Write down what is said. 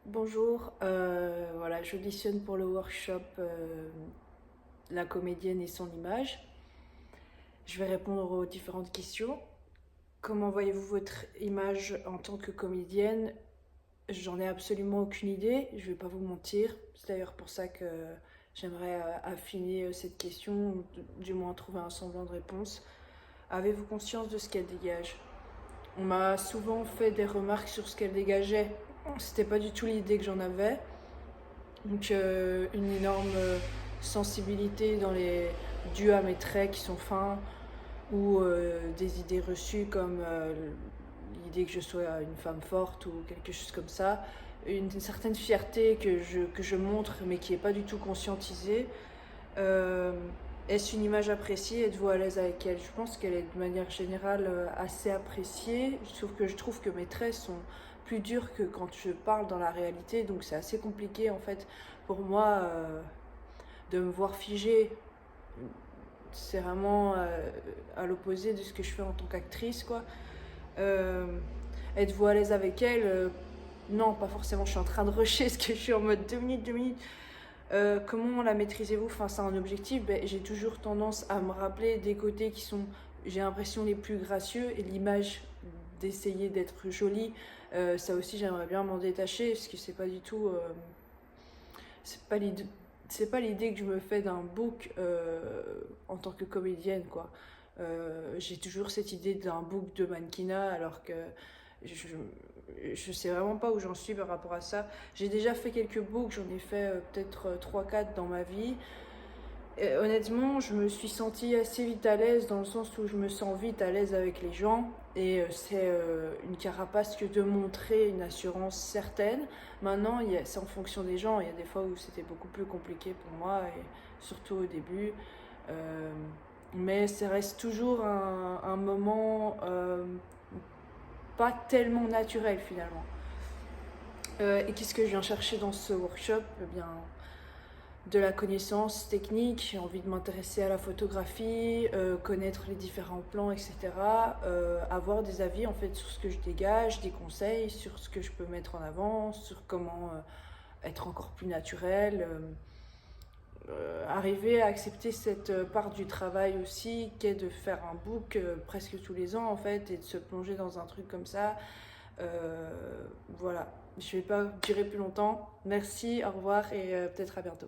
Bonjour, voilà, j'auditionne pour le workshop La comédienne et son image. Je vais répondre aux différentes questions. Comment voyez-vous votre image en tant que comédienne? J'en ai absolument aucune idée, je vais pas vous mentir. C'est d'ailleurs pour ça que j'aimerais affiner cette question, ou du moins trouver un semblant de réponse. Avez-vous conscience de ce qu'elle dégage? On m'a souvent fait des remarques sur ce qu'elle dégageait. C'était pas du tout l'idée que j'en avais. Donc une énorme sensibilité due à mes traits qui sont fins ou des idées reçues comme l'idée que je sois une femme forte ou quelque chose comme ça. Une certaine fierté que je montre mais qui n'est pas du tout conscientisée. Euh, Est-ce une image appréciée? Êtes-vous à l'aise avec elle? Je pense qu'elle est de manière générale assez appréciée. Je trouve que mes traits sont plus durs que quand je parle dans la réalité, donc c'est assez compliqué en fait pour moi de me voir figée. C'est vraiment à l'opposé de ce que je fais en tant qu'actrice, quoi. Euh, Êtes-vous à l'aise avec elle? Non, pas forcément. Je suis en train de rusher ce que je suis en mode 2 minutes, 2 minutes. Comment la maîtrisez-vous face à un objectif? J'ai toujours tendance à me rappeler des côtés qui sont, j'ai l'impression, les plus gracieux et l'image d'essayer d'être jolie. Ça aussi, j'aimerais bien m'en détacher parce que c'est pas du tout. C'est pas l'idée. C'est pas l'idée que je me fais d'un book en tant que comédienne, quoi. J'ai toujours cette idée d'un book de mannequinat alors que je, je sais vraiment pas où j'en suis par rapport à ça. J'ai déjà fait quelques books, j'en ai fait peut-être 3-4 dans ma vie. Et honnêtement, je me suis sentie assez vite à l'aise dans le sens où je me sens vite à l'aise avec les gens. Et c'est une carapace que de montrer une assurance certaine. Maintenant, c'est en fonction des gens. Il y a des fois où c'était beaucoup plus compliqué pour moi, et surtout au début. Euh, mais ça reste toujours un moment pas tellement naturel finalement. Et qu'est-ce que je viens chercher dans ce workshop? Eh bien, de la connaissance technique, j'ai envie de m'intéresser à la photographie, connaître les différents plans, etc. Avoir des avis en fait sur ce que je dégage, des conseils sur ce que je peux mettre en avant, sur comment être encore plus naturel. Arriver à accepter cette part du travail aussi qu'est de faire un book presque tous les ans en fait et de se plonger dans un truc comme ça. Voilà, je vais pas durer plus longtemps. Merci, au revoir et peut-être à bientôt.